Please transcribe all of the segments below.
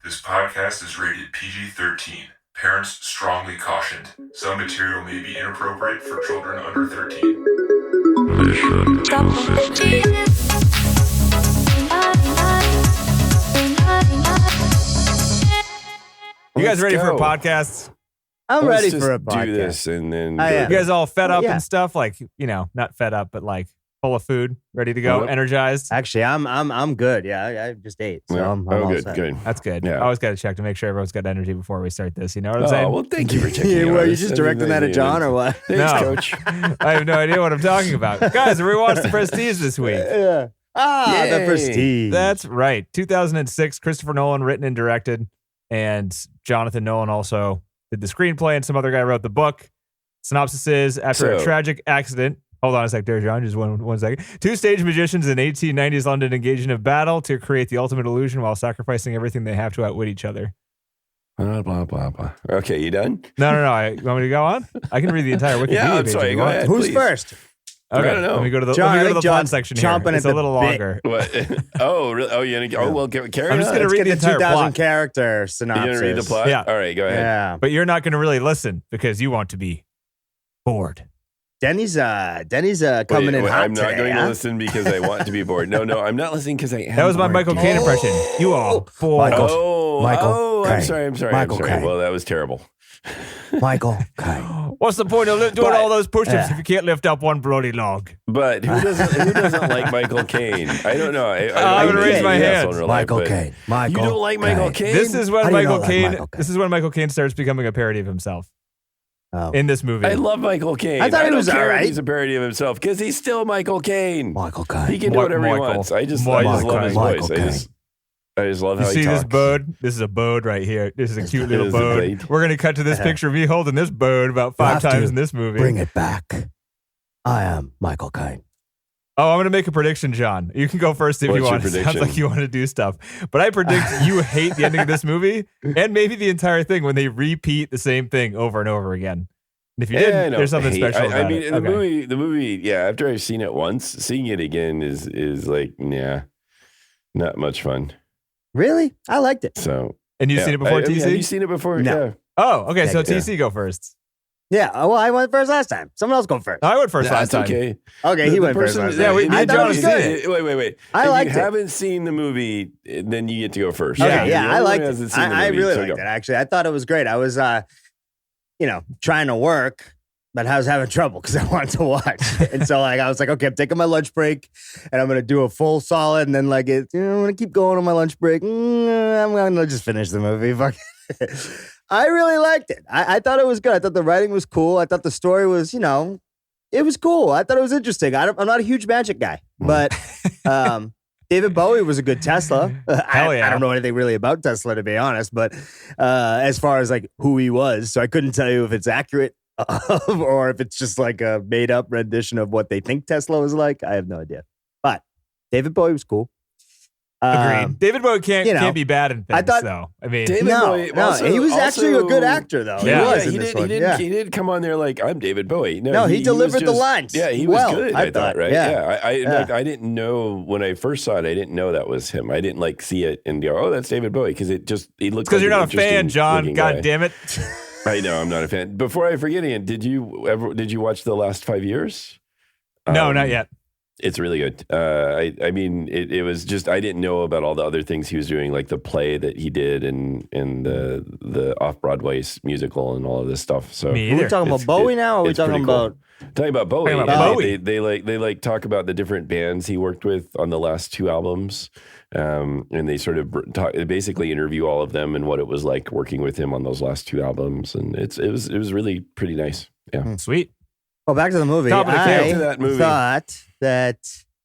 This podcast is rated PG-13. Parents strongly cautioned. Some material may be inappropriate for children under 13. You guys ready for a podcast? I'm Let's ready just for a podcast. do this and then am. You guys all fed up Yeah. and stuff? Like, you know, not fed up, but like full of food, ready to go, Yep. energized? Actually, I'm good. Yeah, I just ate, so Yeah. I'm oh, all good, set. good. That's good. Yeah. I always got to check to make sure everyone's got energy before we start this. You know what I'm Oh, saying? well, thank you for checking Yeah, in on well, you us. just That's directing that at amazing. John or what? Thanks, No. Coach. I have no idea what I'm talking about. Guys, we watched The Prestige this week. Yeah. The Yay. Prestige. That's right. 2006, Christopher Nolan written and directed, and Jonathan Nolan also did the screenplay, and some other guy wrote the book. Synopsis is, after a So- tragic accident, hold on a sec there, John, just one second. Two stage magicians in 1890s London engage in a battle to create the ultimate illusion while sacrificing everything they have to outwit each other. Blah, blah, blah, blah. Okay, you done? No. You want me to go on? I can read the entire Wikipedia Yeah, I'm page sorry, if you go want. ahead. Who's please. first? Okay, I don't know. let me go to the, John, let me I go to think the plot John's section here. chomping It's at a the little bit. longer. What? Oh, really? Oh, you gonna? Oh, well, carry I'm just on. gonna Let's read get the the entire 2,000 plot. character You synopsis. gonna read the plot? Yeah. All right, go ahead. Yeah. But you're not going to really listen because you want to be bored. Denny's coming Wait, in hot I'm not today, going huh? to listen because I want to be bored. No, I'm not listening because I am. That was my bored. Michael Caine impression. You all bored. Michael. Oh, I'm Caine. sorry. Michael I'm sorry. Caine. Well, that was terrible. Michael. Okay. What's the point of doing But- all those push-ups Yeah. if you can't lift up one bloody log? But who doesn't like Michael Caine? I don't know. I'm gonna raise my hand. Michael Caine. Michael. You don't like Michael Caine? This is when How do you Michael not like Caine. Michael Caine? This is when Michael Caine starts becoming a parody of himself Oh. in this movie. I love Michael Caine. I thought he don't was care if alright. He's a parody of himself because he's still Michael Caine. Michael He Caine. can do whatever he Michael. wants. I just Michael love his Caine. voice. Michael I just love You how he see talks. this bird? This is a bird right here. This is a cute little It is a bird. blade. We're gonna cut to this picture of me holding this bird about You 5 have to times in this movie. Bring it back. I am Michael Caine. Oh, I'm gonna make a prediction, John. You can go first if What's you your want. It sounds prediction? like you want to do stuff, but I predict you hate the ending of this movie and maybe the entire thing when they repeat the same thing over and over again. And if you Yeah, I didn't, know. there's something Hate. special about I mean, it. the Okay. movie. Yeah, after I've seen it once, seeing it again is like, yeah, not much fun. Really? I liked it. So, And you've yeah. seen it before, I mean, TC? have you seen it before? No. Yeah. Oh, okay. So Yeah. TC go first. Yeah. Well, I went first last time. Someone else go first. I went first last That's time. okay. Okay, he went first last Yeah, time. we- me I and thought John it was have seen good. it. Wait. I if liked you it. haven't seen the movie, then you get to go first. Yeah, Okay, You're yeah, the I only one liked who it. hasn't seen the I movie, really so liked go. it, actually. I thought it was great. I was, trying to work, but I was having trouble because I wanted to watch. And so, I was like, okay, I'm taking my lunch break, and I'm going to do a full solid, and then, I'm going to keep going on my lunch break. I'm going to just finish the movie. Fuck it. I really liked it. I thought it was good. I thought the writing was cool. I thought the story was, it was cool. I thought it was interesting. I'm not a huge magic guy, but David Bowie was a good Tesla. Hell yeah. I don't know anything really about Tesla, to be honest, but as far as who he was, so I couldn't tell you if it's accurate or if it's just like a made up rendition of what they think Tesla was like. I have no idea. But David Bowie was cool. Agreed. David Bowie can't you know, can't be bad in things, I thought- though. I mean, David No, Bowie no, also- he was actually a good actor, though. Yeah. He was he in this did. one. He Yeah. did come on there like, I'm David Bowie. No, he was delivered the just- lines Yeah, he was well, good. I I thought, thought, right? yeah. In fact, I didn't know when I first saw it. I didn't know that was him. I didn't see it and go, oh, that's David Bowie, because he looks. because like you're an not a fan, interesting John. looking God guy. damn it. I know I'm not a fan. Before I forget again, did you watch the last 5 years? No, not yet. It's really good. I mean, it was just, I didn't know about all the other things he was doing, like the play that he did and the off-Broadway musical and all of this stuff. So Me Are we either. talking about Bowie now, or are we it's talking pretty cool. about... Talking about Bowie, Talking about Bowie. They talk about the different bands he worked with on the last 2 albums, and they sort of basically interview all of them and what it was like working with him on those last 2 albums, and it was really pretty nice. Yeah, Sweet. Well, back to the movie. Top of the I Back to that movie. thought that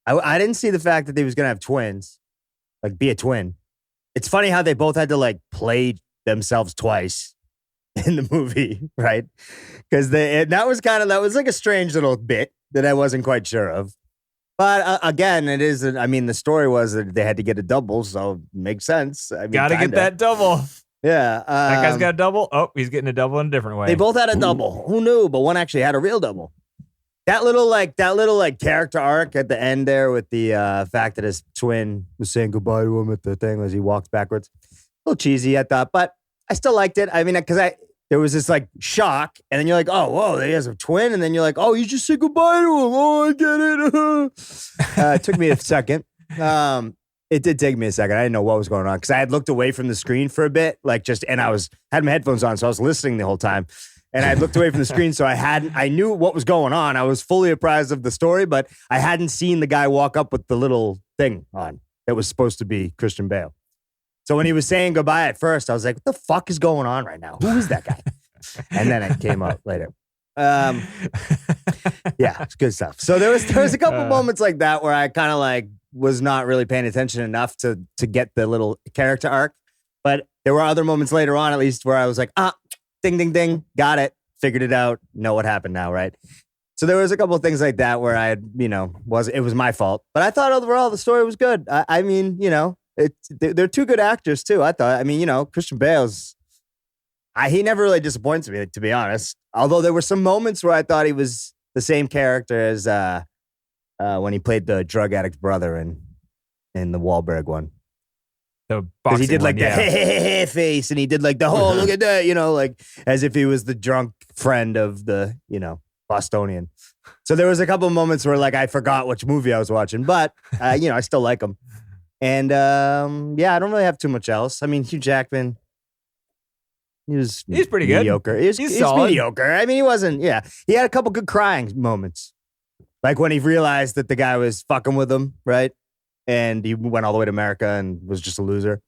I didn't see the fact that they was gonna have twins, be a twin. It's funny how they both had to play themselves twice in the movie, right? Because that was like a strange little bit that I wasn't quite sure of. But again, it is. I mean, the story was that they had to get a double, so it makes sense. I mean, Gotta get kinda. that double. Yeah, That guy's got a double. Oh, he's getting a double in a different way. They both had a double. Who knew? But one actually had a real double. That little character arc at the end there with the fact that his twin was saying goodbye to him at the thing as he walks backwards. A little cheesy, I thought, but I still liked it. I mean, because there was this like shock, and then you're like, oh, whoa, he has a twin, and then you're like, oh, you just say goodbye to him. Oh, I get it. It took me a second. It did take me a second. I didn't know what was going on because I had looked away from the screen for a bit, and I had my headphones on, so I was listening the whole time. And I looked away from the screen, so I knew what was going on. I was fully apprised of the story, but I hadn't seen the guy walk up with the little thing on that was supposed to be Christian Bale. So when he was saying goodbye at first, I was like, what the fuck is going on right now? Who is that guy? And then it came up later. Yeah, it's good stuff. So there was a couple moments like that where I kind of like was not really paying attention enough to get the little character arc. But there were other moments later on, at least, where I was like, ding, ding, ding, got it, figured it out, know what happened now, right? So there was a couple of things like that where I had, it was my fault. But I thought overall the story was good. I mean, they're two good actors too. I thought. I mean, Christian Bale's. He never really disappoints me, to be honest. Although there were some moments where I thought he was the same character as when he played the drug addict brother in the Wahlberg one. The because he did one, like the hey face, and he did like the whole look at that, like as if he was the drunk friend of the Bostonian. So there was a couple of moments where like I forgot which movie I was watching, but I still like him. And I don't really have too much else. I mean, Hugh Jackman, he's pretty good. Mediocre. He's mediocre. I mean, he wasn't. Yeah, he had a couple good crying moments, like when he realized that the guy was fucking with him, right? And he went all the way to America and was just a loser.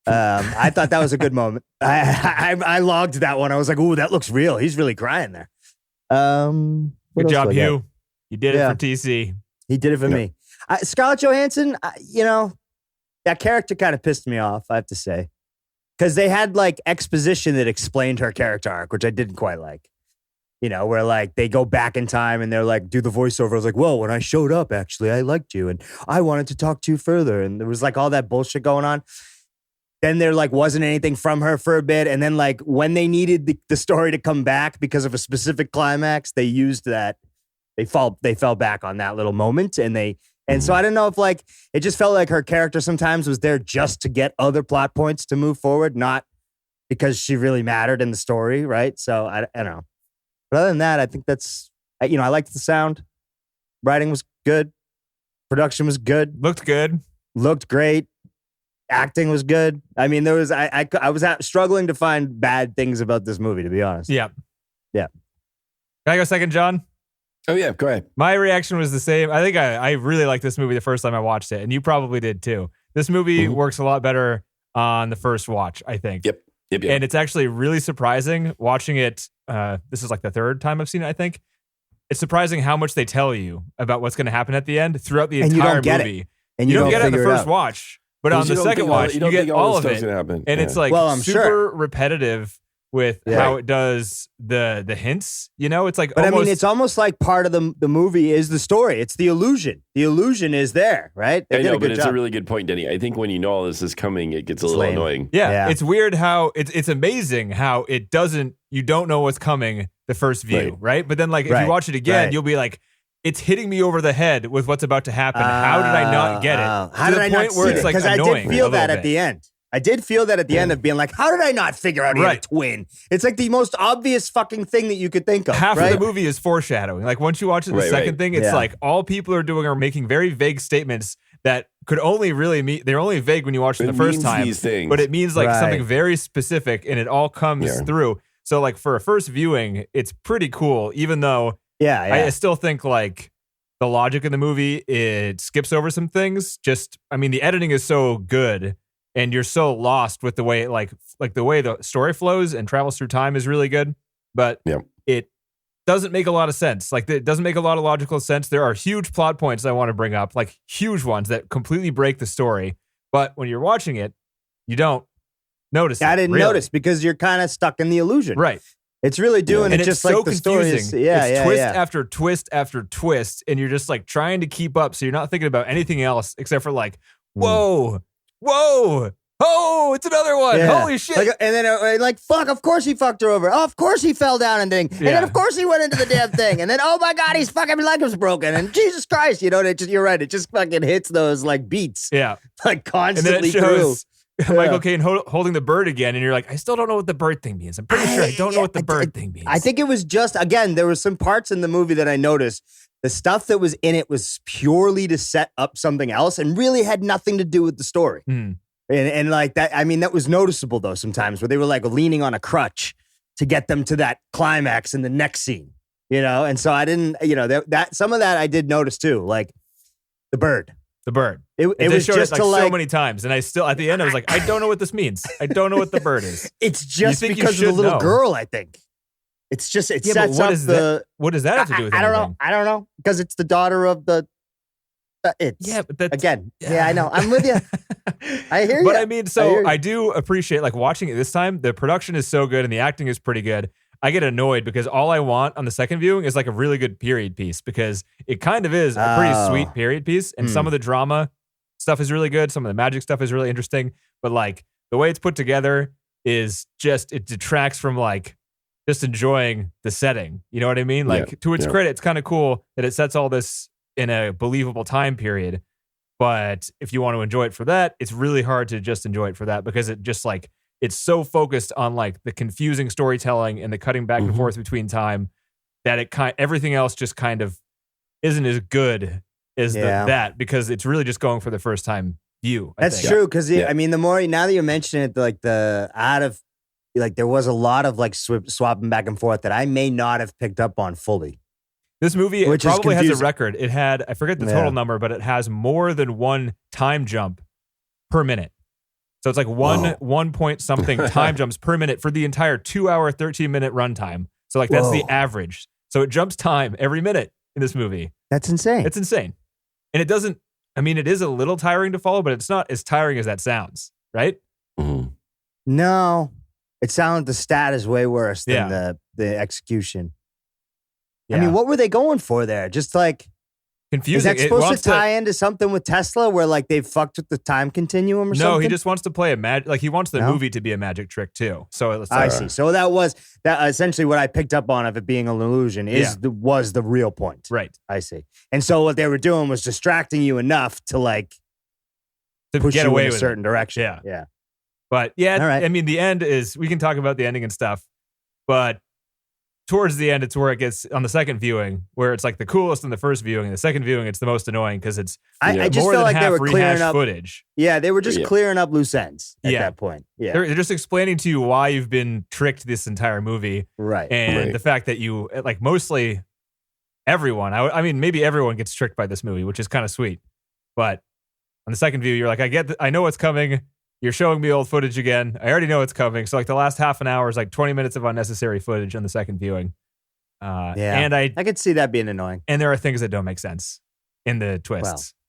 I thought that was a good moment. I logged that one. I was like, ooh, that looks real. He's really crying there. Good job, Hugh. You did it for TC. He did it for me. Scarlett Johansson, that character kind of pissed me off, I have to say. Because they had like exposition that explained her character arc, which I didn't quite like. Where like they go back in time and they're like, do the voiceover. I was like, well, when I showed up, actually, I liked you and I wanted to talk to you further. And there was like all that bullshit going on. Then there like wasn't anything from her for a bit. And then like when they needed the story to come back because of a specific climax, they used that. They fell back on that little moment. And so I don't know if like, it just felt like her character sometimes was there just to get other plot points to move forward, not because she really mattered in the story. Right. So I don't know. But other than that, I think that's, I liked the sound. Writing was good. Production was good. Looked good. Looked great. Acting was good. I mean, there was, I was struggling to find bad things about this movie, to be honest. Yeah. Yeah. Can I go second, John? Oh, yeah, go ahead. My reaction was the same. I think I really liked this movie the first time I watched it, and you probably did too. This movie works a lot better on the first watch, I think. Yep. And it's actually really surprising watching it. This is like the third time I've seen it, I think. It's surprising how much they tell you about what's going to happen at the end throughout the entire movie. And you don't get it in the first watch, but on the second watch, you get all of it. And it's like super repetitive with how it does the hints. It's like, but I mean, it's almost like part of the movie is the story. It's the illusion. The illusion is there, right? I know, but it's a really good point, Denny. I think when you know all this is coming, it gets a little annoying. Yeah, it's weird how it's amazing how it doesn't. You don't know what's coming the first view, right? But then, like, if you watch it again, you'll be like, it's hitting me over the head with what's about to happen. How did I not get it? How did I not see it? Because I did feel that at the end. I did feel that at the end of being like, how did I not figure out he had a twin? It's like the most obvious fucking thing that you could think of. Half of the movie is foreshadowing. Like once you watch it, the second thing, it's like all people are doing are making very vague statements that could only really mean, they're only vague when you watch them the first time. But it means like something very specific and it all comes through. So like for a first viewing, it's pretty cool, even though I still think like the logic in the movie, it skips over some things. The editing is so good. And you're so lost with the way like the way the story flows and travels through time is really good, but it doesn't make a lot of sense. Like it doesn't make a lot of logical sense. There are huge plot points I want to bring up, like huge ones that completely break the story. But when you're watching it, you don't notice. I didn't notice because you're kind of stuck in the illusion, right? It's really doing it just like so the story is. It's twist after twist after twist, and you're just like trying to keep up, so you're not thinking about anything else except for like, whoa. Oh, it's another one. Holy shit. And then fuck, of course he fucked her over. Oh, of course he fell down and thing. And then of course he went into the damn thing. And then, oh my God, his fucking leg was broken. And Jesus Christ, you're right. It just fucking hits those like beats. Yeah. Like constantly and then it shows Michael Caine holding the bird again, and you're like, I still don't know what the bird thing means. I'm pretty sure I don't know what the bird thing means. I think it was just, again, there were some parts in the movie that I noticed. The stuff that was in it was purely to set up something else and really had nothing to do with the story. And like that, I mean, that was noticeable though sometimes where they were like leaning on a crutch to get them to that climax in the next scene, you know? And so I didn't, you know, that some of that I did notice too, like the bird. The bird. It was just like so many times. And I still, at the end, I was like, I don't know what this means. I don't know what the bird is. It's just because of the little girl, I think. It's just, it sets up what does that have to do with anything? I don't know. Because it's the daughter of the, but that's, again. Yeah, I know. I'm with you. I hear you. But I mean, so I do appreciate like watching it this time. The production is so good and the acting is pretty good. I get annoyed because all I want on the second viewing is like a really good period piece because it kind of is a pretty sweet period piece. And some of the drama stuff is really good. Some of the magic stuff is really interesting. But like the way it's put together is just, it detracts from like just enjoying the setting. You know what I mean? Like to its credit, it's kind of cool that it sets all this in a believable time period. But if you want to enjoy it for that, it's really hard to just enjoy it for that because it just like, it's so focused on like the confusing storytelling and the cutting back and forth between time that everything else just kind of isn't as good as that because it's really just going for the first time view. That's true because I mean the more now that you mention it, like there was a lot of like swapping back and forth that I may not have picked up on fully. This movie probably has a record. It had, I forget the total number, but it has more than one time jump per minute. So it's like one point something time jumps per minute for the entire 2 hour, 13-minute runtime. So like that's the average. So it jumps time every minute in this movie. That's insane. It's insane. And it doesn't, I mean, it is a little tiring to follow, but it's not as tiring as that sounds, right? No. It sounded the stat is way worse than the execution. Yeah. I mean, what were they going for there? Just like confusing. Is that supposed to tie into something with Tesla where like they fucked with the time continuum or something? No, he just wants to play a magic, like he wants the movie to be a magic trick too. So it's like, I see. So that was essentially what I picked up on of it being an illusion was the real point. Right. I see. And so what they were doing was distracting you enough to like push get you away in a with certain direction. Yeah. But yeah, all right. I mean, the end is, we can talk about the ending and stuff, but towards the end, it's where it gets on the second viewing, where it's like the coolest in the first viewing. The second viewing, it's the most annoying because it's I just more felt than like half they were clearing up footage. Yeah, they were just clearing up loose ends at that point. Yeah, they're just explaining to you why you've been tricked this entire movie, right? And the fact that you like mostly everyone. I mean, maybe everyone gets tricked by this movie, which is kind of sweet. But on the second view, you're like, I know what's coming. You're showing me old footage again. I already know it's coming. So like the last half an hour is like 20 minutes of unnecessary footage on the second viewing. And I could see that being annoying. And there are things that don't make sense in the twists. Well,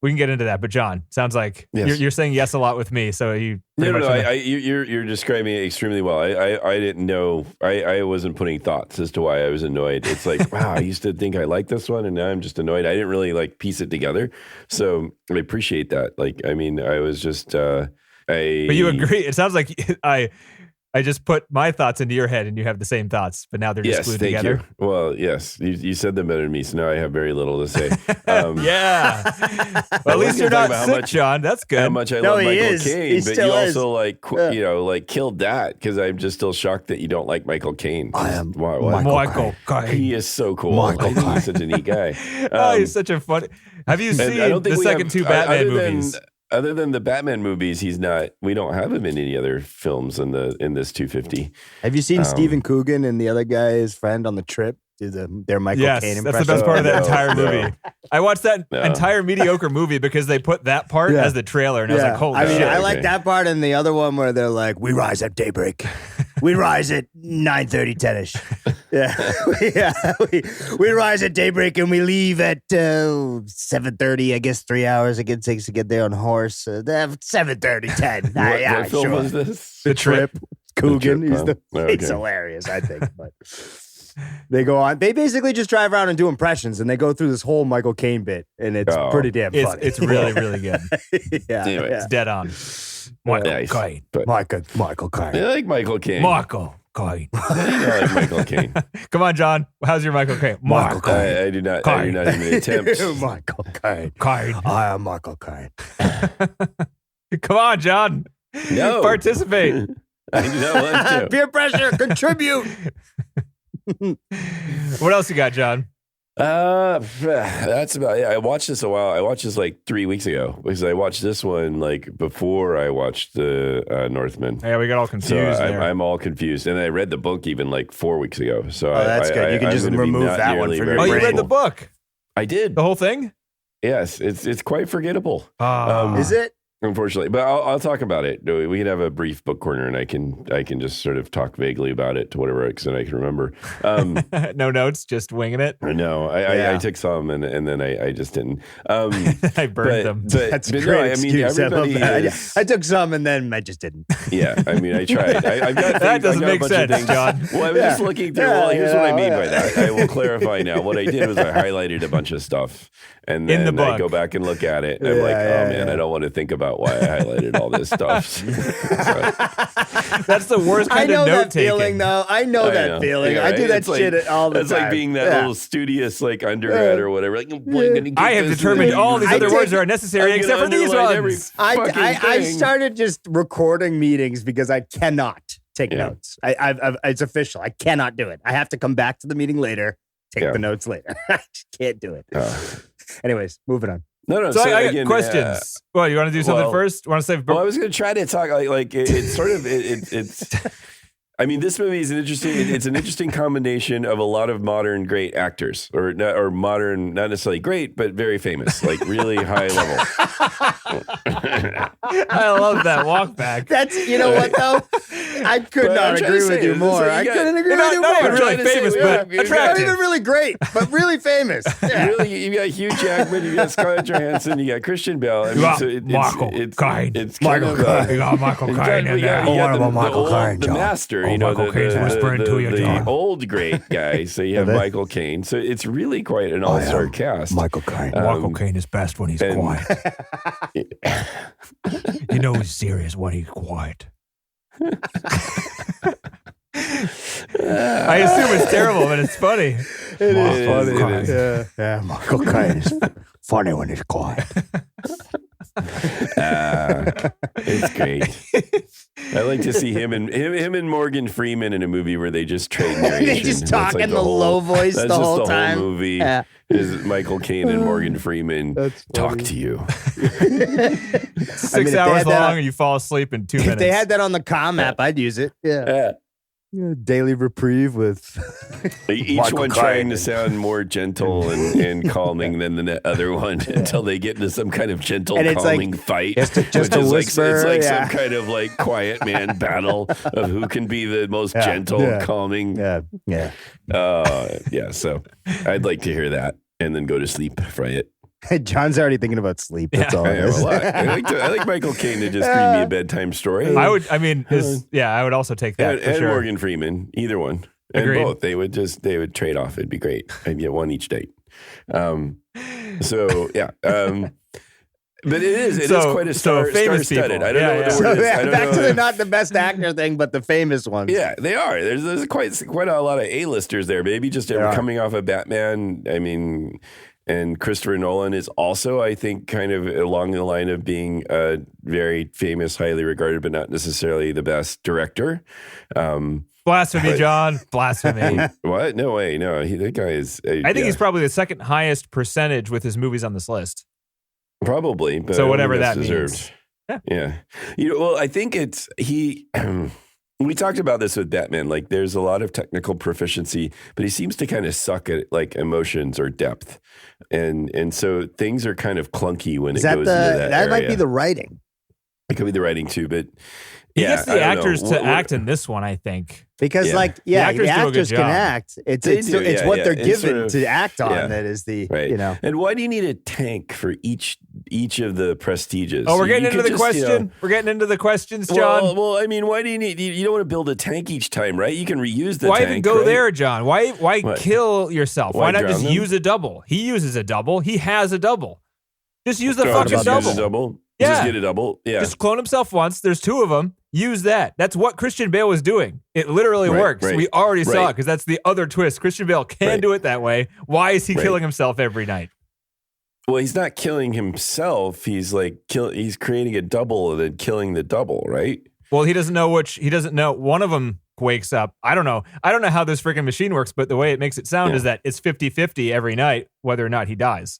we can get into that. But John, sounds like you're saying yes a lot with me. So you you're describing it extremely well. I didn't know. I wasn't putting thoughts as to why I was annoyed. It's like, wow, I used to think I liked this one, and now I'm just annoyed. I didn't really like piece it together. So I appreciate that. Like, I mean, I was just. But you agree? It sounds like I just put my thoughts into your head and you have the same thoughts, but now they're just glued together. You. Well, yes, you said them better than me, so now I have very little to say. Yeah. Well, at least you're not sick, John. That's good. How much I love Michael Caine, but you also killed that because I'm just still shocked that you don't like Michael Caine. I am Michael Caine. He is so cool. I think he's such a neat guy. He's such a funny. Have you seen the second two Batman movies? Other than the Batman movies, he's not. We don't have him in any other films in this 250. Have you seen Stephen Coogan and the other guy, his friend, on the trip? Do their Michael Caine impression? That's the best part of that entire movie. I watched that entire mediocre movie because they put that part as the trailer, and I was like, holy shit. I like that part and the other one where they're like, we rise at daybreak. We rise at 9:30, 10ish. We rise at daybreak and we leave at 7:30. I guess 3 hours it takes to get there on horse. 7:30, 10. What film was this? The Trip. Coogan. It's hilarious, I think. But they go on. They basically just drive around and do impressions, and they go through this whole Michael Caine bit, and it's pretty damn funny. It's really, really good. It's dead on. Michael Caine. Michael Caine. I like Michael Caine. Michael Caine. I like Michael Caine. Come on, John. How's your Michael Caine? Michael Caine. I do not even attempt. Michael Caine. Caine. I am Michael Caine. Come on, John. No. Participate. I don't want to. Peer pressure, contribute. What else you got, John? That's about it. I watched this a while. I watched this like 3 weeks ago because I watched this one like before I watched the Northman. Yeah, we got all confused. So I'm all confused, and I read the book even like 4 weeks ago. So that's good. You can just remove that one from your brain. Oh, you read the grateful. book? I did. The whole thing? Yes, it's quite forgettable. Is it? Unfortunately, but I'll talk about it. We can have a brief book corner, and I can just sort of talk vaguely about it to whatever extent I can remember. No notes, just winging it. No, I took some, and then I just didn't. I burned them. That's a great excuse. I took some, and then I just didn't. Yeah, I mean, I tried. I've got that doesn't make sense, John. Well, I was just looking through. Well, here's what I mean by that. I will clarify now. What I did was I highlighted a bunch of stuff, and then I go back and look at it, and I'm like, oh man, I don't want to think about why I highlighted all this stuff. That's the worst kind of note taking. Feeling, though. I know that feeling. Yeah, right? I do that shit all the time. It's like being that little studious like undergrad or whatever. Like, I have determined all these other words are necessary except for these ones. I started just recording meetings because I cannot take notes. It's official. I cannot do it. I have to come back to the meeting later, take the notes later. I just can't do it. Anyways, moving on. No. So I got questions. Well, you want to do something first? Want to say? Well, I was going to try to talk like it's sort of it's. I mean, this movie is an interesting combination of a lot of modern great actors, or modern, not necessarily great, but very famous, like really high level. I love that walk back. That's, you know what though? I could not agree with you more. I couldn't agree with you more. Not even really famous, but attractive. Not even really great, but really famous. Yeah. Really, you got Hugh Jackman, you got Scarlett Johansson, you got Christian Bale. I mean, Michael Caine. It's Michael Caine. You got Michael Caine in there. What about Michael Caine, the master, you know, the old great guy. So you have Michael Caine. So it's really quite an all-star cast. Michael Caine. Michael Caine is best when he's quiet. You know he's serious when he's quiet. I assume it's terrible, but it's funny. It is. Yeah, Michael Caine is funny when he's quiet. It's great. I like to see him and Morgan Freeman in a movie where they just trade narration. They just talk in the low voice the whole time. Whole movie is Michael Caine and Morgan Freeman talk to you. 6 hours long and you fall asleep in 2 minutes. If they had that on the Comm app, I'd use it. Yeah. Daily reprieve with each Michael one Caine. Trying to sound more gentle and calming than the other one until they get into some kind of gentle, calming fight. Just a whisper. It's like some kind of like quiet man battle of who can be the most gentle, calming. Yeah. So I'd like to hear that and then go to sleep for it. John's already thinking about sleep. That's all it is. I like Michael Caine to just read me a bedtime story. I would also take that. And Morgan Freeman, either one. Agreed. And both. They would trade off. It'd be great. I'd get one each date. But it is quite a star-studded. I don't know what the word is. Back to the not the best actor thing, but the famous ones. Yeah, they are. There's quite a lot of A-listers there, maybe just coming off of Batman. I mean, and Christopher Nolan is also, I think, kind of along the line of being a very famous, highly regarded, but not necessarily the best director. Blasphemy, John. Blasphemy. What? No way. No, that guy is. I think he's probably the second highest percentage with his movies on this list. Probably, but so whatever that deserved. means. Yeah. Well, I think it's we talked about this with Batman. Like, there's a lot of technical proficiency, but he seems to kind of suck at like emotions or depth, and so things are kind of clunky when it goes into that. That might be the writing. It could be the writing too, but he gets the actors to act in this one, I think. Because the actors can act. It's what they're given to act on that is the And why do you need a tank for each of the prestiges? Oh, we're getting into the question. We're getting into the questions, John. Well, I mean, why do you need? You don't want to build a tank each time, right? You can reuse the tank. Why even go there, John? Why kill yourself? Why not just use a double? He uses a double. He has a double. Just use the fucking double. Yeah. Just get a double. Yeah. Just clone himself once. There's 2 of them. Use that. That's what Christian Bale was doing. It literally works. Right, we already saw it because that's the other twist. Christian Bale can do it that way. Why is he killing himself every night? Well, he's not killing himself. He's like he's creating a double and then killing the double, right? Well, he doesn't know he doesn't know. One of them wakes up. I don't know how this freaking machine works, but the way it makes it sound is that it's 50-50 every night, whether or not he dies.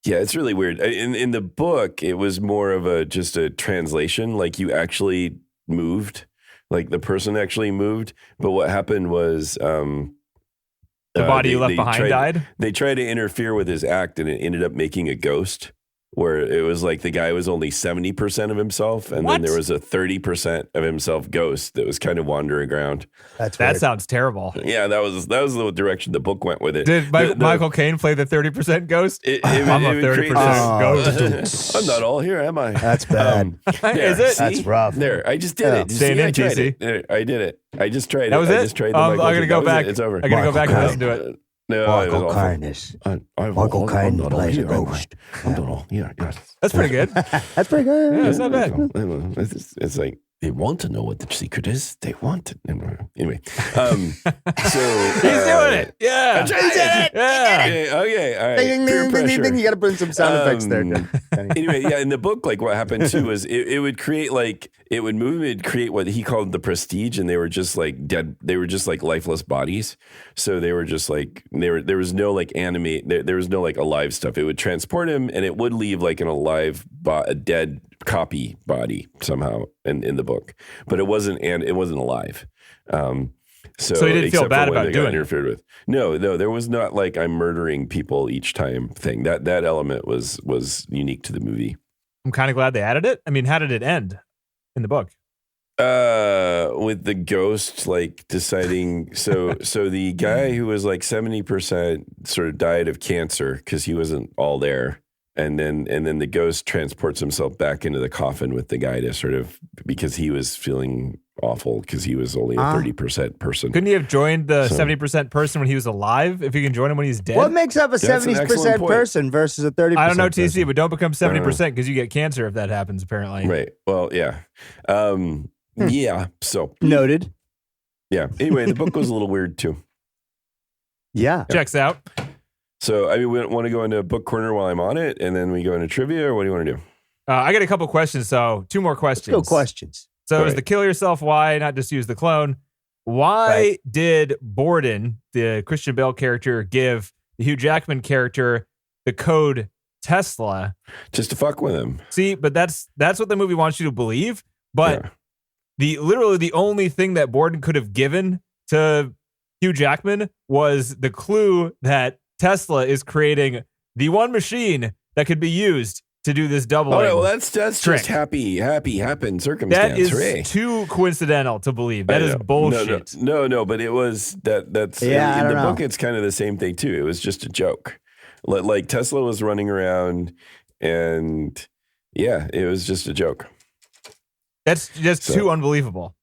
Yeah, it's really weird. In the book, it was more of just a translation. Like you actually moved, like the person actually moved. But what happened was the body you left behind died? They tried to interfere with his act, and it ended up making a ghost, where it was like the guy was only 70% of himself, and then there was a 30% of himself ghost that was kind of wandering around. That sounds terrible. Yeah, that was the direction the book went with it. Did Michael Caine play the 30% ghost? I'm a 30% ghost. I'm not all here, am I? That's bad. Is it? That's rough. There, I just did it. Staying in, TC. I did it. I just tried it. That was it? I just tried the I'm going to go back. It's over. I'm going to go back and listen to it. No, Michael Kindness. Michael Caine plays a ghost. I don't know. Yeah. That's pretty good. That's pretty good. Yeah, it's not bad. It's like they want to know what the secret is. They want it. Anyway, so he's doing it. Yeah, he did it. Yeah. Okay. All right. Ding, ding, ding, ding, ding. You got to put some sound effects there. Anyway, yeah. In the book, like what happened too was it would create it would move. It'd create what he called the prestige, and they were just like dead. They were just like lifeless bodies. So they were just like there was no like there was no like alive stuff. It would transport him, and it would leave like an alive, a dead copy body somehow in the book, but it wasn't alive. So you didn't feel bad about doing it. Interfered with. No, there was not like I'm murdering people each time thing. That element was unique to the movie. I'm kind of glad they added it. I mean, how did it end in the book? With the ghost like deciding. So the guy who was like 70% sort of died of cancer because he wasn't all there. And then the ghost transports himself back into the coffin with the guy to sort of, because he was feeling awful because he was only a 30% person. Couldn't he have joined the 70% person when he was alive? If you can join him when he's dead? What makes up a 70% person versus a 30%? I don't know, TC, but don't become 70% because you get cancer if that happens, apparently. Right. Well, yeah. Yeah. So. Noted. Yeah. Anyway, the book was a little weird too. Yeah. Checks out. So, I mean, we want to go into book corner while I'm on it, and then we go into trivia, or what do you want to do? I got a couple questions, so 2 more questions. Let's go questions. So, is the kill yourself why, not just use the clone? Why did Borden, the Christian Bale character, give the Hugh Jackman character the code Tesla? Just to fuck with him. See, but that's what the movie wants you to believe. But literally the only thing that Borden could have given to Hugh Jackman was the clue that Tesla is creating the one machine that could be used to do this doubling. Oh, no, well, that's just happy happen circumstance. That is too coincidental to believe. That is bullshit. No, but it was that's in the book. It's kind of the same thing too. It was just a joke. Like Tesla was running around, and it was just a joke. That's just too unbelievable.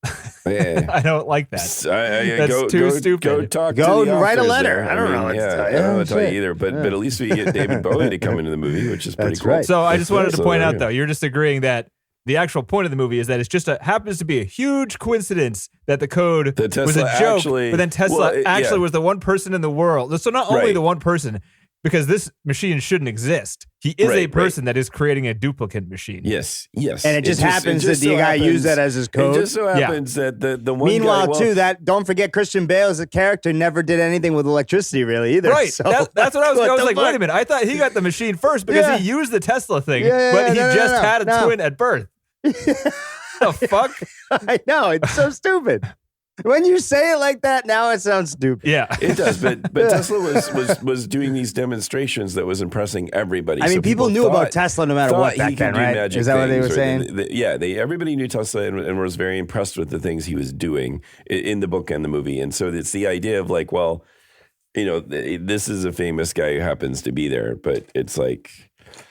Yeah. I don't like that. That's too stupid. Go and write a letter. I don't know what to tell you. I don't know what to tell you either. But at least we get David Bowie to come into the movie, which is pretty cool. Right. So I just wanted to point out, though, you're just agreeing that the actual point of the movie is that it's just happens to be a huge coincidence that the code was a joke, but then Tesla actually was the one person in the world. So not only the one person, because this machine shouldn't exist. He is a person that is creating a duplicate machine. Yes. And it just happens that the guy used that as his code. It just so happens that the one Meanwhile, guy, don't forget Christian Bale as a character never did anything with electricity really either. Right. So, that's what I was like, wait a minute. I thought he got the machine first because he used the Tesla thing, but he just had a twin at birth. The fuck? I know. It's so stupid. When you say it like that, now it sounds stupid. Yeah, it does. But Tesla was doing these demonstrations that was impressing everybody. I mean, people knew about Tesla no matter what back then, right? Is that what they were saying? Everybody knew Tesla and was very impressed with the things he was doing in the book and the movie. And so it's the idea of like, well, this is a famous guy who happens to be there, but it's like.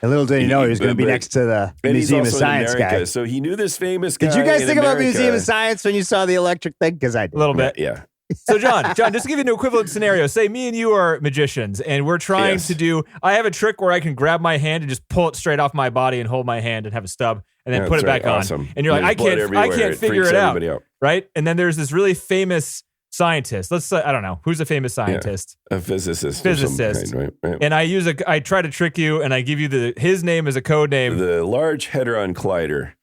And little did he know he was going to be next to the Museum of Science guy. So he knew this famous guy. Did you guys think about Museum of Science when you saw the electric thing? Because I did. A little bit. Yeah. So John, just to give you an equivalent scenario, say me and you are magicians and we're trying to do, I have a trick where I can grab my hand and just pull it straight off my body and hold my hand and have a stub and then put it back on. And you're like, I can't figure it out. Right? And then there's this really famous scientist. Let's say, I don't know. Who's a famous scientist? Yeah, a physicist. Physicist. Kind, right? And I try to trick you and I give you his name as a code name. The Large Hadron Collider.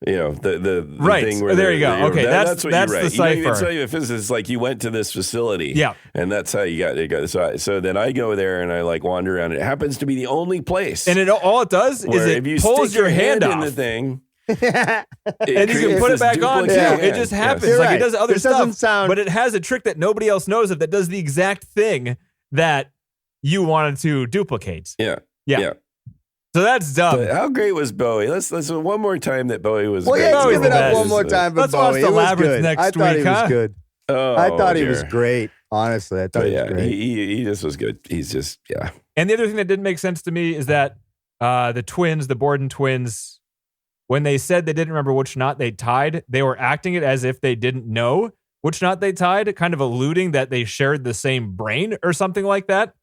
The right. thing where there you go. Okay, that's what you write. the cipher. It's like a physicist, like you went to this facility. Yeah. And that's how you got it. So then I go there and I like wander around. It happens to be the only place. And all it does is it pulls your hand off in the thing. And you can put it back on too. Yeah. It just happens. You're Like right. it does other This stuff. doesn't sound- But it has a trick that nobody else knows of that does the exact thing that you wanted to duplicate. Yeah. So that's dumb. But how great was Bowie? Let's one more time that Bowie was great. Yeah, Bowie's give it the up best. one more time for Let's Bowie. watch The It was Labyrinth good. next I thought week, he was huh? good. Oh, I thought he was dear. great. Honestly, I thought he was great. He just was good. He's just, yeah. And the other thing that didn't make sense to me is that the Borden twins, when they said they didn't remember which knot they tied, they were acting it as if they didn't know which knot they tied, kind of alluding that they shared the same brain or something like that.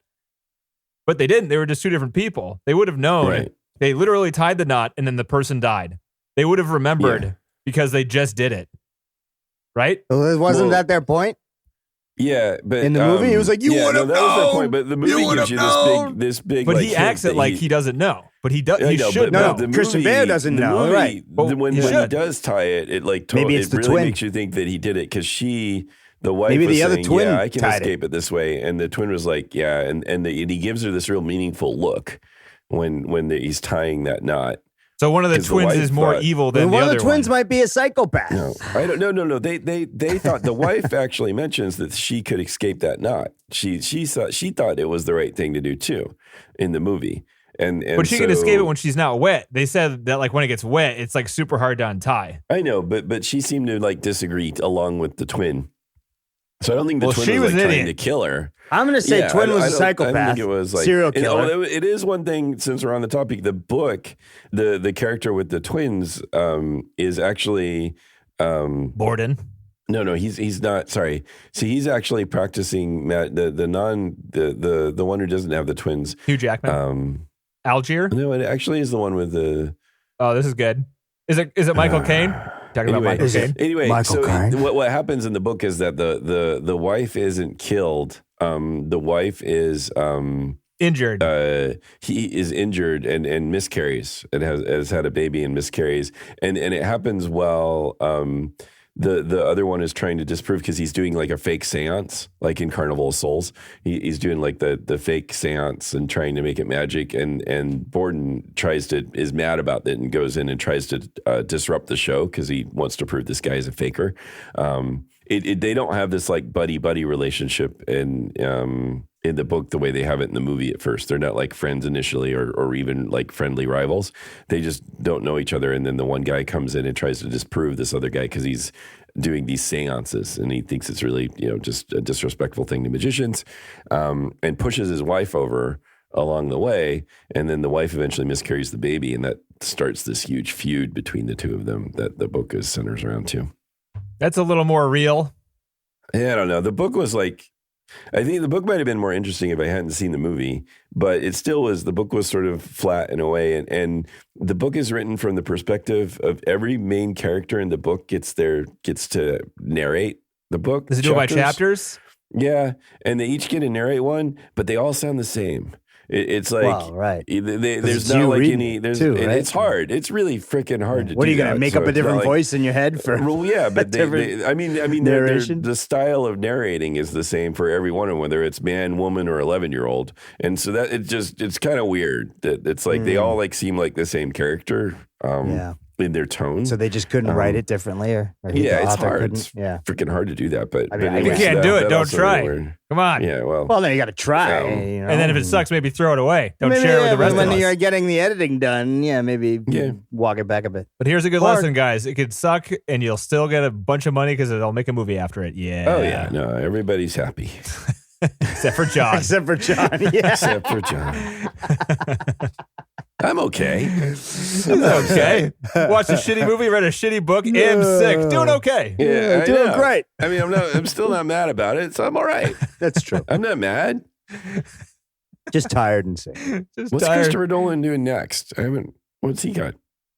But they didn't. They were just two different people. They would have known. Right. They literally tied the knot and then the person died. They would have remembered because they just did it. Right? Wasn't that their point? Yeah, but in the movie, he was like, "You would have known." That was their point. But the movie gives you this big. But like, he acts it like he doesn't know. But he does. He should know. know. Christian Bale doesn't know, right? When he does tie it, it like Maybe it's it the really twin. makes you think that he did it because the wife Maybe was the other saying, twin "Yeah, I can tied escape it this way," and the twin was like, "Yeah," and he gives her this real meaningful look when he's tying that knot. So one of the twins is more evil than the other one. One of the twins might be a psychopath. No, I don't. No. They thought the wife actually mentions that she could escape that knot. She thought it was the right thing to do too, in the movie. And but she can escape it when she's not wet. They said that like when it gets wet, it's like super hard to untie. I know, but she seemed to like disagree along with the twin. So I don't think the twin was like trying to kill her. I'm going to say twin was a psychopath. I think it was like serial killer. It is one thing, since we're on the topic, the book, the character with the twins is actually Borden. No, he's not. Sorry. See, he's actually practicing the one who doesn't have the twins. Hugh Jackman. Algier. No, it actually is the one with the. Oh, this is good. Is it Michael Caine? Talking about Michael Caine. Anyway, Michael Caine. What happens in the book is that the wife isn't killed. The wife is injured. He is injured and miscarries. It has had a baby and miscarries, and it happens while the other one is trying to disprove, because he's doing like a fake seance, like in Carnival of Souls. He's doing like the fake seance and trying to make it magic. And Borden is mad about it and goes in and tries to disrupt the show because he wants to prove this guy is a faker. They don't have this like buddy relationship in the book the way they have it in the movie at first. They're not like friends initially or even like friendly rivals. They just don't know each other. And then the one guy comes in and tries to disprove this other guy because he's doing these seances and he thinks it's really, just a disrespectful thing to magicians, and pushes his wife over along the way. And then the wife eventually miscarries the baby, and that starts this huge feud between the two of them that the book centers around too. That's a little more real. Yeah, I don't know. The book was like, I think the book might have been more interesting if I hadn't seen the movie, but it still was. The book was sort of flat in a way, and the book is written from the perspective of every main character in the book gets to narrate the book. Does it do it by chapters? Yeah, and they each get to narrate one, but they all sound the same. It's like, well, right. There's not like any. There's too, right? And it's hard. It's really freaking hard to do. What are you going to make so up a different voice in your head for? Well, yeah, but narration? the style of narrating is the same for every one of them, whether it's man, woman, or 11-year-old. And so that it's kind of weird that it's like they all like seem like the same character. In their tone. So they just couldn't write it differently, or it's hard. It's yeah, freaking hard to do that. But you can't do it. Don't try. Come on. Yeah, well, then you got to try. And then if it sucks, maybe throw it away. Don't share it with the rest of us. When you're getting the editing done, maybe walk it back a bit. But here's a good lesson, guys. It could suck, and you'll still get a bunch of money because they'll make a movie after it. Yeah. Oh yeah. No, everybody's happy. Except for John. Except for John. Yeah. Except for John. I'm okay. Okay. Watched a shitty movie, read a shitty book, and sick. Doing okay. Yeah, doing great. I mean, I'm still not mad about it, so I'm all right. That's true. I'm not mad. Just tired and sick. What's Christopher Nolan doing next? What's he got?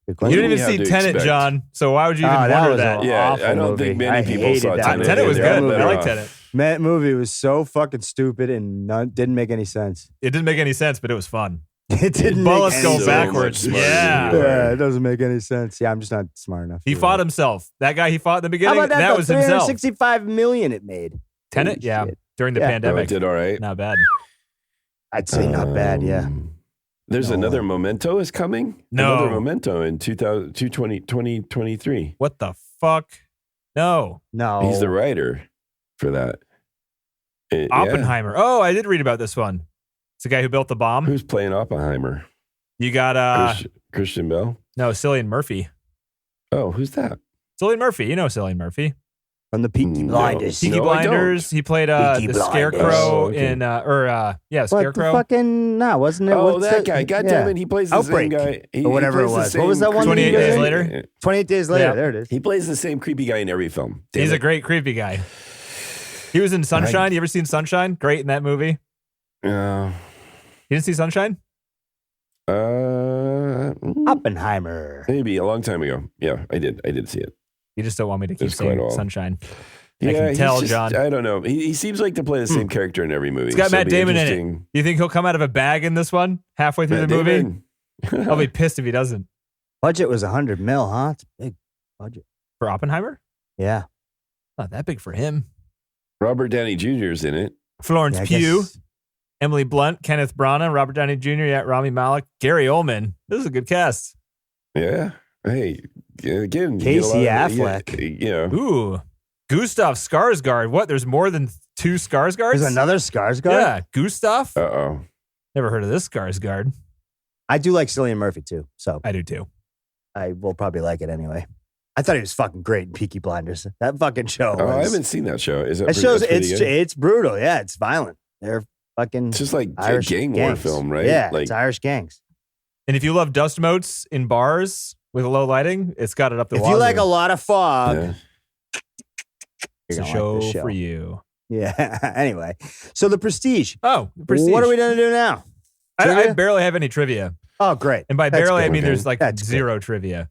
You didn't even see Tenet, John. So why would you even wonder that? Yeah, I don't think many people saw Tenet. Tenet was good. I like Tenet. That movie was so fucking stupid and didn't make any sense. It didn't make any sense, but it was fun. It didn't Bullets make go any backwards. sense. Yeah. It doesn't make any sense. Yeah, I'm just not smart enough. He fought himself. That guy he fought in the beginning, How about that was himself. $365 million it made. Tenet? Yeah. Shit. During the Oh, pandemic. it did all right. Not bad. I'd say not bad, yeah. There's another Memento is coming? No. Another Memento in 2023. What the fuck? No. He's the writer for that. Oppenheimer. Oh, I did read about this one. It's the guy who built the bomb. Who's playing Oppenheimer? You got Christian Bell? No, Cillian Murphy. Oh, who's that? Cillian Murphy. You know Cillian Murphy. From the Peaky Blinders. Peaky Blinders. He played the Scarecrow in Scarecrow. What the fucking wasn't it? Oh, that guy. God damn it. He plays the same guy. Or whatever it was. What was that one? 28 Days Later. 28 Days Later. Yeah. There it is. He plays the same creepy guy in every film. He's a great creepy guy. He was in Sunshine. You ever seen Sunshine? Great in that movie. You didn't see Sunshine? Oppenheimer. Maybe a long time ago. Yeah, I did. I did see it. You just don't want me to keep saying Sunshine. Yeah, I can tell, John. I don't know. He seems like to play the same character in every movie. It's got Matt Damon in it. You think he'll come out of a bag in this one halfway through the movie? I'll be pissed if he doesn't. Budget was $100 million, huh? It's a big budget. For Oppenheimer? Yeah. Not that big for him. Robert Downey Jr. is in it. Florence Pugh, Emily Blunt, Kenneth Branagh, Robert Downey Jr., Rami Malek, Gary Oldman. This is a good cast. Yeah. Hey, again. Casey Affleck. Ooh. Gustav Skarsgård. What? There's more than 2 Skarsgårds? There's another Skarsgård? Yeah. Gustav? Uh-oh. Never heard of this Skarsgård. I do like Cillian Murphy, too. So I do, too. I will probably like it anyway. I thought he was fucking great in Peaky Blinders. That fucking show. I haven't seen that show. Is it? That show's it's brutal. Yeah, it's violent. They're fucking. It's just like Irish a gang war film, right? Yeah, like, it's Irish gangs. And if you love dust motes in bars with low lighting, it's got it up the wazoo. If you like a lot of fog, it's a show for you. Yeah. Anyway, so The Prestige. Oh, The Prestige. What are we going to do now? I barely have any trivia. Oh, great. And by barely, I mean there's like zero trivia.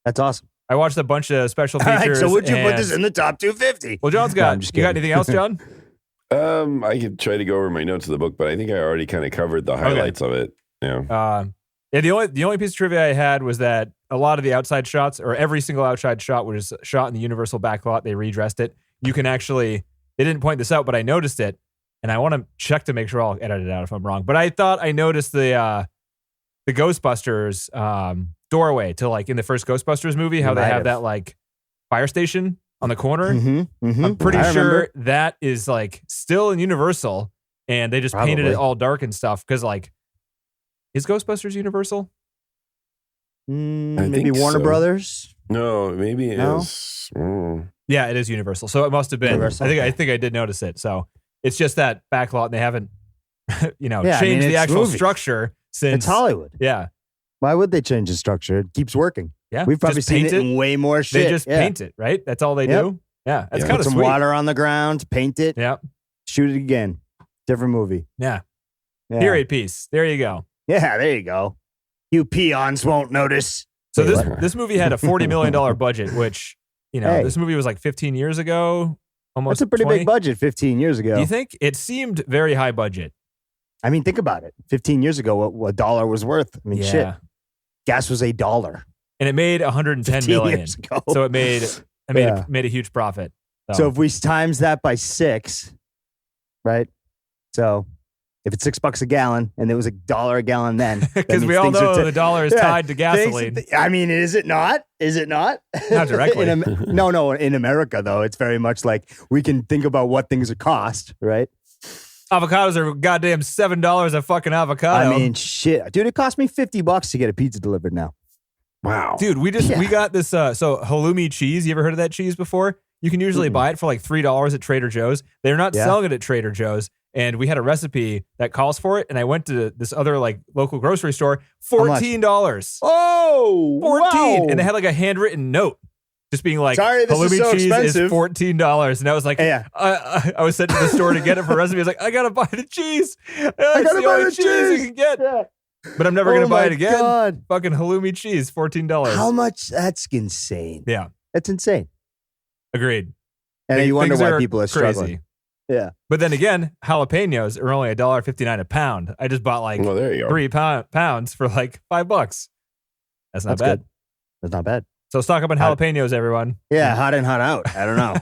That's awesome. I watched a bunch of special features. All right, so would you put this in the top 250? Well, John's got. You got anything else, John? I could try to go over my notes of the book, but I think I already kind of covered the highlights of it. Yeah. The only piece of trivia I had was that a lot of the outside shots, or every single outside shot, was shot in the Universal backlot. They redressed it. You can actually. They didn't point this out, but I noticed it, and I want to check to make sure I'll edit it out if I'm wrong. But I thought I noticed the Ghostbusters doorway to, like, in the first Ghostbusters movie, how they have that like fire station on the corner. I'm pretty sure that is like still in Universal, and they just painted it all dark and stuff. Because, like, is Ghostbusters Universal? Maybe Warner Brothers. No, maybe it is. Yeah, it is Universal. So it must have been. Universal. I think I did notice it. So it's just that backlot, and they haven't, changed the it's actual movies. Structure since It's Hollywood. Yeah. Why would they change the structure? It keeps working. Yeah. We've probably Just seen paint it in way more shit. They just paint it, right? That's all they do. Yeah. That's kind Put of some sweet. water on the ground, paint it, shoot it again. Different movie. Yeah. Yeah. Period piece. There you go. Yeah, there you go. You peons won't notice. So this movie had a $40 million budget, which, this movie was like 15 years ago. Almost. That's a pretty 20. big budget 15 years ago. Do you think? It seemed very high budget. I mean, think about it. 15 years ago, what a dollar was worth. I mean, shit. Gas was $1. And it made $110 million. Years ago. So it made a huge profit. So if we times that by 6, right? So if it's $6 a gallon and it was $1 a gallon then. Because we all know the dollar is tied to gasoline. I mean, is it not? Is it not? Not directly. No. In America, though, it's very much like we can think about what things cost, right? Avocados are goddamn $7 a fucking avocado. I mean, shit. Dude, it cost me $50 to get a pizza delivered now. Wow. Dude, we got this, so halloumi cheese. You ever heard of that cheese before? You can usually buy it for like $3 at Trader Joe's. They're not selling it at Trader Joe's. And we had a recipe that calls for it. And I went to this other like local grocery store, $14. Oh, 14. Wow. And they had like a handwritten note. Just being like, sorry, this halloumi is so cheese expensive. is $14. And I was like, I was sent to the store to get it for a recipe. I was like, I got to buy the cheese. I got to buy the cheese you can get. Yeah. But I'm never going to buy it again. God. Fucking halloumi cheese, $14. How much? That's insane. Yeah. That's insane. Agreed. And you wonder Things why are people are struggling. crazy. Yeah. But then again, jalapenos are only $1.59 a pound. I just bought like there you go. 3 pounds for like $5. That's not bad. Good. That's not bad. So stock up on jalapenos, everyone. Yeah, hot in, hot out. I don't know.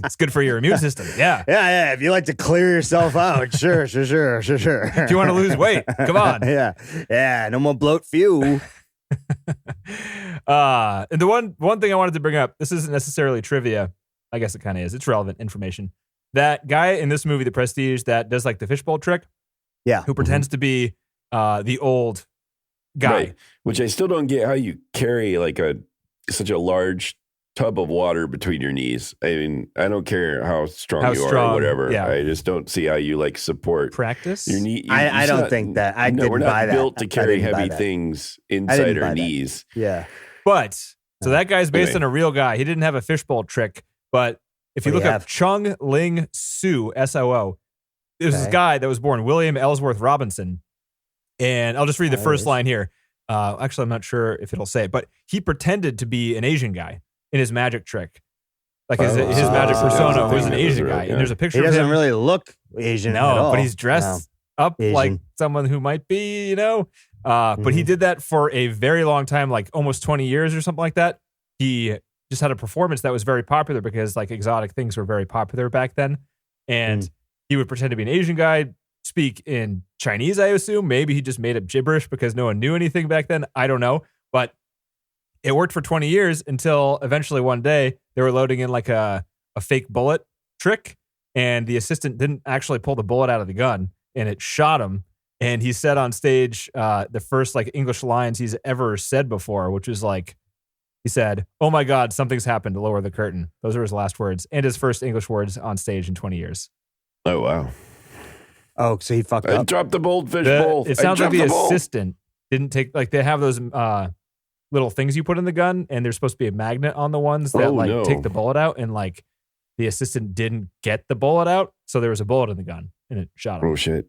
It's good for your immune system. Yeah. Yeah. If you like to clear yourself out, sure. If you want to lose weight, come on. Yeah. No more bloat for you. And the one thing I wanted to bring up, this isn't necessarily trivia. I guess it kind of is. It's relevant information. That guy in this movie, The Prestige, that does like the fishbowl trick. Yeah. Who pretends to be the old guy. Right. Which I still don't get how you carry like such a large tub of water between your knees. I mean, I don't care how strong you are or whatever. Yeah. I just don't see how you like support practice your knee. I don't think that. We're not built to carry buy heavy that. things inside our knees. Yeah. But so that guy's based on a real guy. He didn't have a fishbowl trick, but if you look up Chung Ling Soo, S-O-O, there's this guy that was born William Ellsworth Robinson. And I'll just read the first line here. Actually, I'm not sure if it'll say it, but he pretended to be an Asian guy in his magic trick. Like his magic persona was an Asian guy. And there's a picture of him. He doesn't really look Asian at all. But he's dressed up like someone who might be, But he did that for a very long time, like almost 20 years or something like that. He just had a performance that was very popular because like exotic things were very popular back then. And he would pretend to be an Asian guy, speak in Chinese, I assume. Maybe he just made up gibberish because no one knew anything back then. I don't know. But it worked for 20 years until eventually one day they were loading in like a fake bullet trick. And the assistant didn't actually pull the bullet out of the gun and it shot him. And he said on stage the first like English lines he's ever said before, which was like, he said, "Oh my God, something's happened. Lower the curtain." Those are his last words and his first English words on stage in 20 years. Oh, wow. Oh, so he fucked up. I dropped the goldfish bowl. It sounds like the assistant didn't take, like they have those little things you put in the gun and there's supposed to be a magnet on the ones that take the bullet out. And like the assistant didn't get the bullet out. So there was a bullet in the gun and it shot him. Oh shit.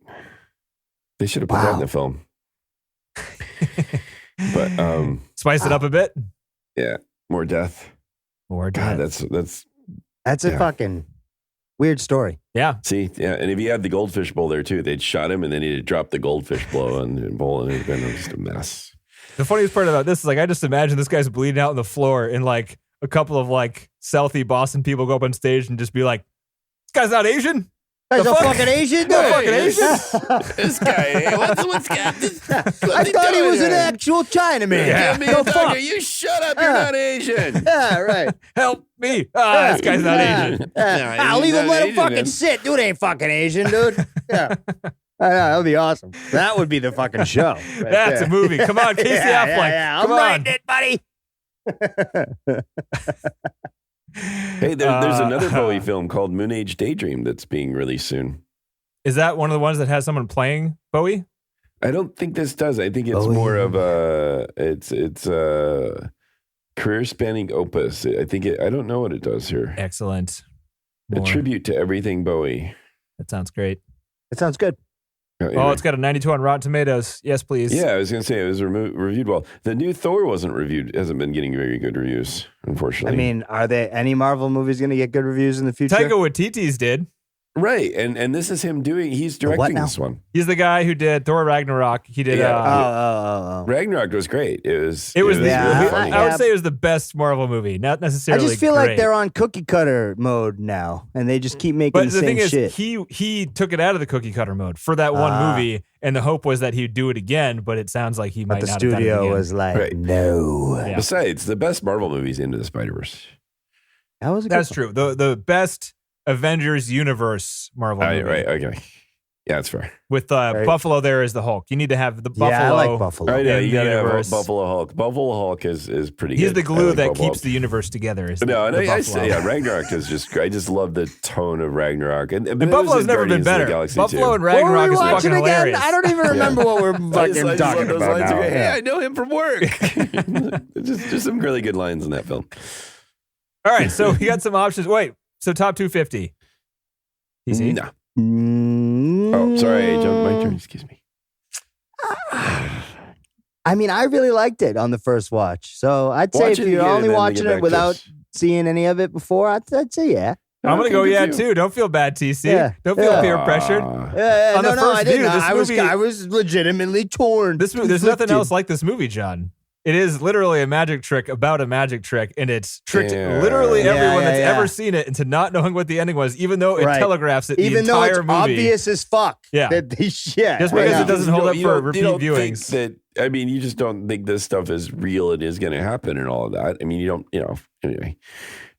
They should have put that in the film. But spice it up a bit. Yeah. More death. God, that's a fucking weird story. Yeah. See, yeah, and if you had the goldfish bowl there too, they'd shot him and then he'd drop the goldfish bowl and it'd been just a mess. The funniest part about this is like I just imagine this guy's bleeding out on the floor and like a couple of like Southie Boston people go up on stage and just be like, "This guy's not Asian. He's a fucking Asian dude. Fucking Asian. This guy, what's I thought he was an actual Chinaman. Yeah. Go fuck. You shut up. You're not Asian. Yeah, right. Help me. This guy's not Asian. I'll leave him. Let him fucking sit. Dude ain't fucking Asian, dude. Yeah. That would be awesome. That would be the fucking show. Right That's there. a movie. Come on, Casey Affleck. Yeah. Come I'm on. writing it, buddy. Hey, there's another Bowie film called Moon Age Daydream that's being released soon. Is that one of the ones that has someone playing Bowie? I don't think this does. I think it's more of it's a career spanning opus. I don't know what it does here. Excellent. A tribute to everything Bowie. That sounds great. It sounds good. It's got a 92 on Rotten Tomatoes. Yes, please. Yeah, I was going to say it was reviewed well. The new Thor hasn't been getting very good reviews, unfortunately. I mean, are there any Marvel movies going to get good reviews in the future? Taika Waititi's did. Right, and this is him he's directing this one. He's the guy who did Thor Ragnarok. He did Ragnarok was great. It was I would Yeah. say it was the best Marvel movie, not necessarily I just feel great. like they're on cookie cutter mode now, and they just keep making But the the same thing shit. is, he took it out of the cookie cutter mode for that one movie, and the hope was that he'd do it again, but it sounds like he might but the not have done it studio again. was like, Right. no. Yeah. Besides, the best Marvel movies Into the Spider-Verse. That's true. The best Avengers universe Marvel movie. Right, okay. Yeah, that's fair. With Buffalo there is the Hulk. You need to have the Buffalo. Yeah, I like Buffalo. Right, yeah, you gotta have universe. Buffalo Hulk. Buffalo Hulk is pretty good. He's the glue like that Buffalo keeps Hulk. the universe together. Is No, the I Buffalo. say, Ragnarok is just. I just love the tone of Ragnarok, and Buffalo's never been better. Buffalo and Ragnarok is fucking again? hilarious. I don't even remember what we're fucking talking about now. Hey, I know him from work. just some really good lines in that film. All right, so we got some options. Wait, so top 250. Easy. No. Oh, sorry, I jumped my turn. Excuse me. I mean, I really liked it on the first watch. So I'd say Watch if it you're again only and then watching get it back to without us. seeing any of it before, I'd say yeah. I'm going to go, too. Don't feel bad, TC. Yeah. Don't feel peer pressured. Yeah, On the first view, this movie, I was legitimately torn. There's nothing else like this movie, John. It is literally a magic trick about a magic trick, and it's tricked literally everyone that's ever seen it into not knowing what the ending was, even though it telegraphs it even the entire though it's movie. obvious as fuck. Yeah. Just because it doesn't hold up for repeat viewings. You just don't think this stuff is real. It is going to happen and all of that. I mean, you don't, anyway.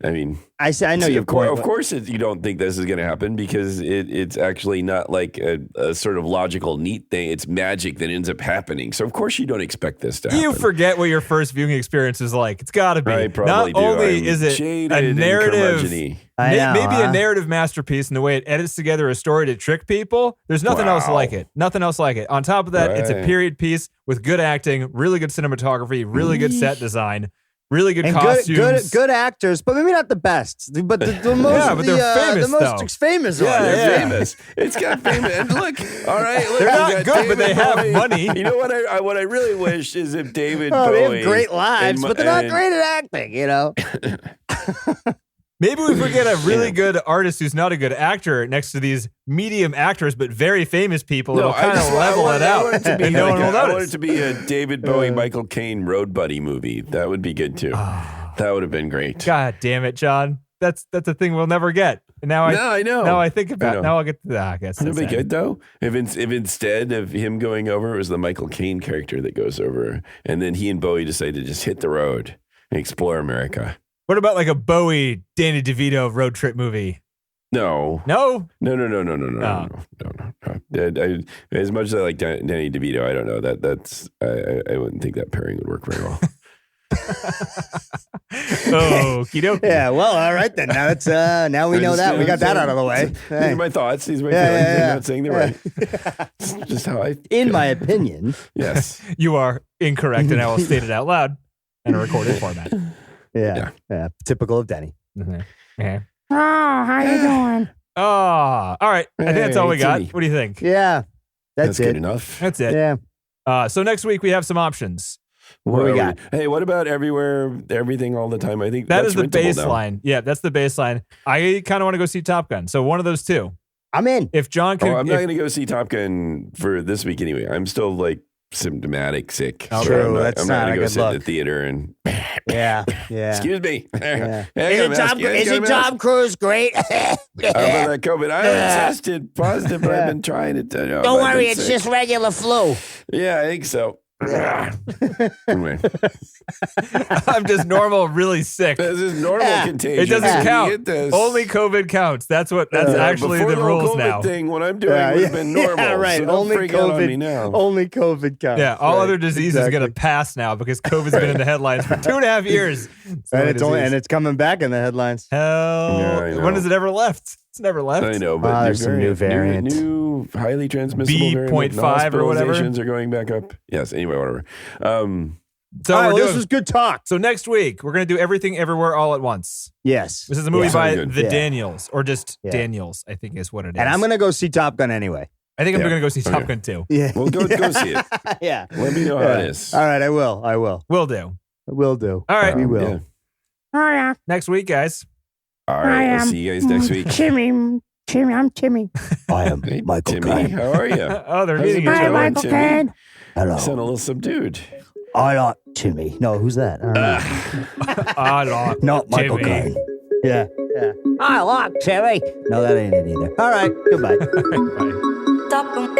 I mean, I know your point. Of course, you don't think this is going to happen because it's actually not like a sort of logical, neat thing. It's magic that ends up happening. So, of course, you don't expect this to happen. You forget what your first viewing experience is like. It's got to be. I probably not only is it a narrative, maybe a narrative masterpiece in the way it edits together a story to trick people. There's nothing else like it. Nothing else like it. On top of that, it's a period piece with good acting, really good cinematography, really good set design. Really good costumes. Good actors, but maybe not the best. But the most, but they're famous, the most famous. They're famous. It's got famous. And look, all right, look, they're not good, but they have money. You know what I really wish is if David Bowie. They have great lives, but they're not great at acting. Maybe we forget a really good artist who's not a good actor next to these medium actors, but very famous people. It'll kind of level it out. I want it to be a David Bowie, Michael Caine road buddy movie. That would be good too. That would have been great. God damn it, John. That's a thing we'll never get. And now I know. Now I think about it. Now I'll get to that. I guess it'd be good though. If instead of him going over, it was the Michael Caine character that goes over, and then he and Bowie decide to just hit the road and explore America. What about like a Bowie, Danny DeVito road trip movie? No. No? No. As much as I like Danny DeVito, I don't know. I wouldn't think that pairing would work very well. Okie doke. Yeah, well, all right then. Now it's now we know that. We got that out of the way. These are my thoughts. These are my feelings. I'm not saying they're right. It's just how I feel. In my opinion. Yes. You are incorrect, and I will state it out loud in a recorded format. Yeah. Typical of Denny. Mm-hmm. Yeah. Oh, how you doing? Oh, all right. I think that's all we got. What do you think? Yeah, that's it. Good enough. That's it. Yeah. So next week we have some options. What do we got? Hey, what about everywhere, everything, all the time? I think that is the baseline. Yeah, that's the baseline. I kind of want to go see Top Gun. So one of those two. I'm in. If John can, I'm not going to go see Top Gun for this week anyway. I'm still like symptomatic sick. Oh, true. I'm not going to go sit in the theater and. Yeah. Excuse me. Yeah. Isn't Tom Cruise great? About that COVID, I haven't tested positive, but I've been trying to tell you. Don't worry, it's just regular flu. Yeah, I think so. Anyway. I'm just normal, really sick. This is normal contagion. It doesn't count. Only COVID counts. That's actually the rules COVID now. Thing, what I'm doing would have been normal. Yeah, right. So don't freak out on me now. Only COVID counts. Yeah, all other disease is going to pass now because COVID's been in the headlines for 2.5 years. And it's coming back in the headlines. Hell, when has it ever left? It's never left. I know, but there's some new variants. New highly transmissible variants. B.5 or whatever. Hospitalizations are going back up. Yes, anyway, whatever. This was good talk. So next week, we're going to do Everything Everywhere All at Once. Yes. This is a movie by the Daniels, or just Daniels, I think is what it is. And I'm going to go see Top Gun anyway. I think I'm going to go see Top Gun too. Yeah. Well, go see it. Yeah. Let me know how it is. All right, I will. Will do. Will do. All right. We will. Yeah. Oh, yeah. Next week, guys. All right. We'll see you guys next week. Timmy, I'm Timmy. I am Michael Timmy, Caine. how are you? Oh, they're meeting each Hi, other. Michael Caine. Hello. You sound a little subdued. I like Timmy. No, who's that? I like Not Michael Timmy. Caine. Yeah. I like Timmy. No, that ain't it either. All right. Goodbye. Bye. Stop 'em.